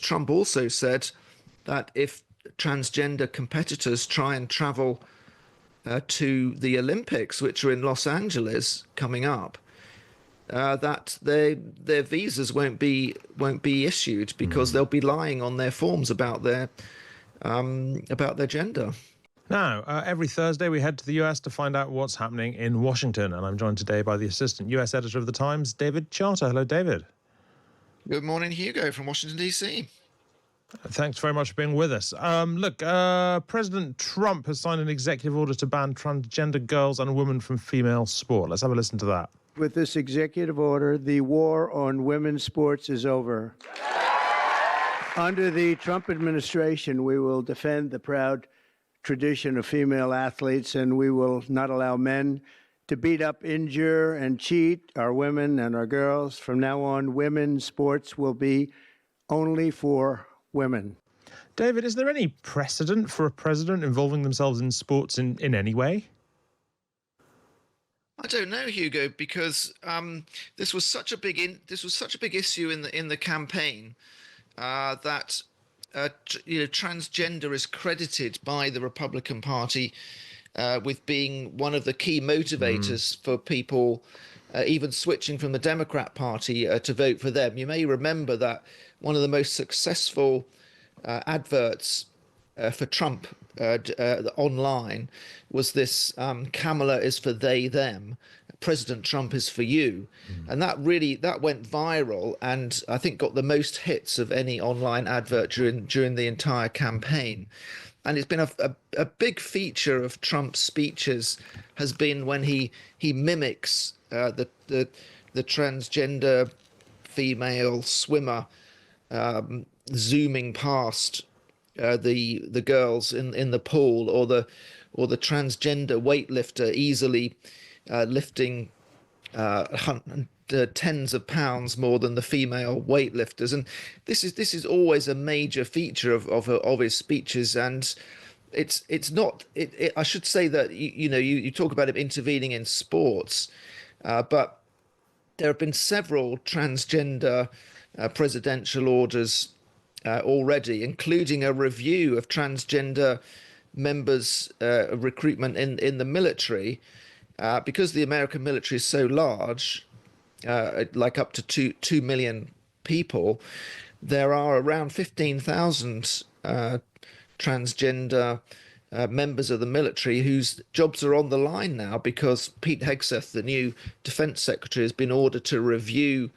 Trump also said that if transgender competitors try and travel to the Olympics, which are in Los Angeles coming up, that their visas won't be issued because they'll be lying on their forms about their gender. Now, every Thursday we head to the US to find out what's happening in Washington, and I'm joined today by the assistant US editor of the Times, David Charter. Hello, David. Good morning, Hugo, from Washington, D.C. Thanks very much for being with us. President Trump has signed an executive order to ban transgender girls and women from female sport. Let's have a listen to that. With this executive order, the war on women's sports is over. Under the Trump administration, we will defend the proud tradition of female athletes, and we will not allow men to beat up, injure, and cheat our women and our girls. From now on, women's sports will be only for women. David, is there any precedent for a president involving themselves in sports in any way? I don't know, Hugo, because this was such a big issue in the campaign that transgender is credited by the Republican Party with being one of the key motivators for people even switching from the Democrat Party to vote for them. You may remember that one of the most successful adverts for Trump online was this Kamala is for they, them, President Trump is for you. And that went viral and I think got the most hits of any online advert during the entire campaign. And it's been a big feature of Trump's speeches has been when he mimics the transgender female swimmer zooming past the girls in the pool, or the transgender weightlifter easily lifting tens of pounds more than the female weightlifters. And this is always a major feature of his speeches. And it's not. I should say that you talk about him intervening in sports, but there have been several transgender presidential orders already, including a review of transgender members' recruitment in the military, because the American military is so large, like up to 2 million people. There are around 15,000 transgender members of the military whose jobs are on the line now because Pete Hegseth, the new defense secretary, has been ordered to review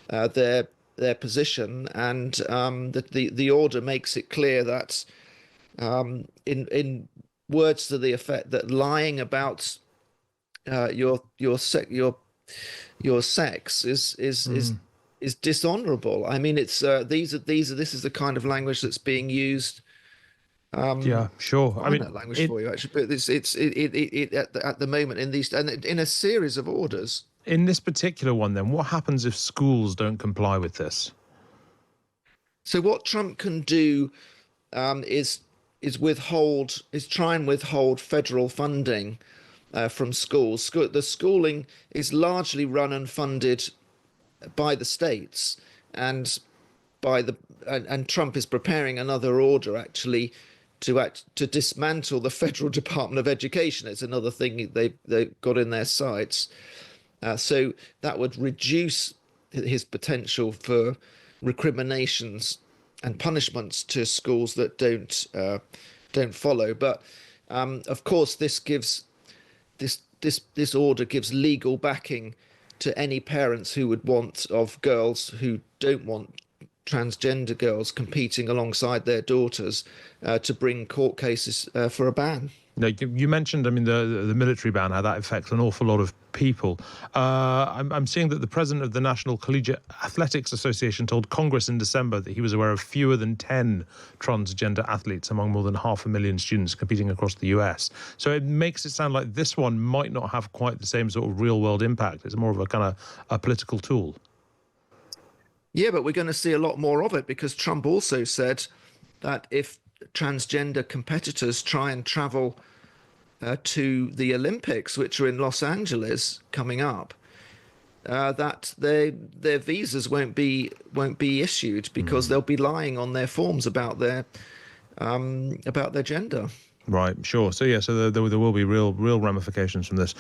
their position, and the order makes it clear that in words to the effect that lying about your sex is dishonorable. I mean, it's this is the kind of language that's being used. Yeah, sure. I mean, that language for you actually, but it's at the moment in these and in a series of orders. In this particular one, then, what happens if schools don't comply with this? So what Trump can do is try and withhold federal funding from schools. The schooling is largely run and funded by the states, and Trump is preparing another order actually to dismantle the Federal Department of Education. It's another thing they've got in their sights. So that would reduce his potential for recriminations and punishments to schools that don't follow. But of course, this order gives legal backing to any parents who would want of girls who don't want transgender girls competing alongside their daughters to bring court cases for a ban. No, you mentioned, I mean, the military ban, how that affects an awful lot of people. I'm seeing that the president of the National Collegiate Athletics Association told Congress in December that he was aware of fewer than 10 transgender athletes among more than 500,000 students competing across the US. So it makes it sound like this one might not have quite the same sort of real-world impact. It's more of a kind of a political tool. Yeah, but we're going to see a lot more of it because Trump also said that if transgender competitors try and travel to the Olympics, which are in Los Angeles coming up, that their visas won't be issued because they'll be lying on their forms about their gender. Right, sure. So yeah, so there will be real ramifications from this.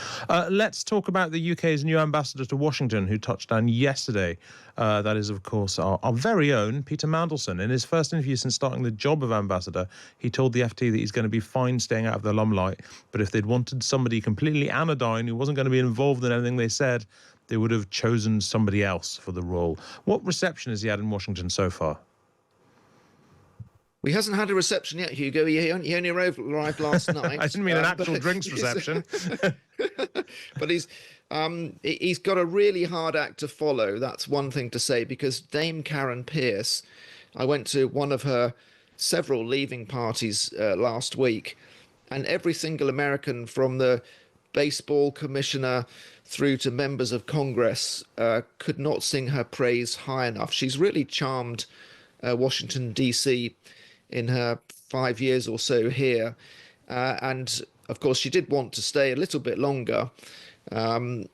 Let's talk about the UK's new ambassador to Washington, who touched down yesterday. That is, of course, our very own Peter Mandelson. In his first interview since starting the job of ambassador, he told the FT that he's going to be fine staying out of the limelight, but if they'd wanted somebody completely anodyne who wasn't going to be involved in anything they said, they would have chosen somebody else for the role. What reception has he had in Washington so far? He hasn't had a reception yet, Hugo. He only arrived last night. I didn't mean an actual drinks reception. But he's got a really hard act to follow. That's one thing to say, because Dame Karen Pierce, I went to one of her several leaving parties last week, and every single American, from the baseball commissioner through to members of Congress, could not sing her praise high enough. She's really charmed Washington, D.C. in her 5 years or so here. And of course, she did want to stay a little bit longer. And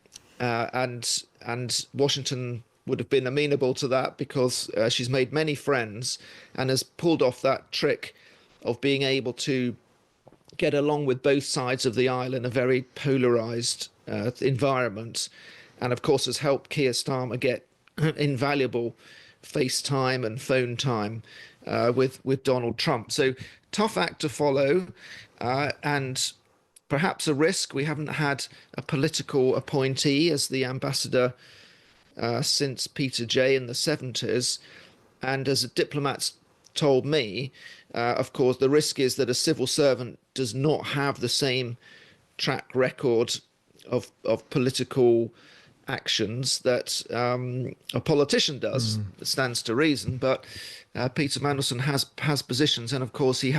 Washington would have been amenable to that because she's made many friends and has pulled off that trick of being able to get along with both sides of the aisle in a very polarized environment. And of course, has helped Keir Starmer get invaluable FaceTime and phone time with Donald Trump. So tough act to follow, and perhaps a risk. We haven't had a political appointee as the ambassador since Peter Jay in the 70s. And as a diplomat's told me, of course, the risk is that a civil servant does not have the same track record of political actions that a politician does. It stands to reason. But Peter Mandelson has positions, and of course he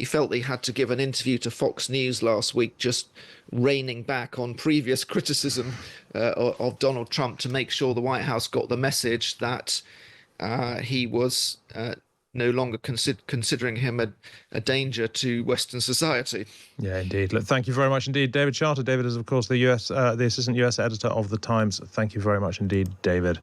felt he had to give an interview to Fox News last week, just reining back on previous criticism of Donald Trump, to make sure the White House got the message that he was no longer considering him a danger to Western society. Yeah, indeed. Look, thank you very much indeed, David Charter. David is, of course, the assistant US editor of The Times. Thank you very much indeed, David.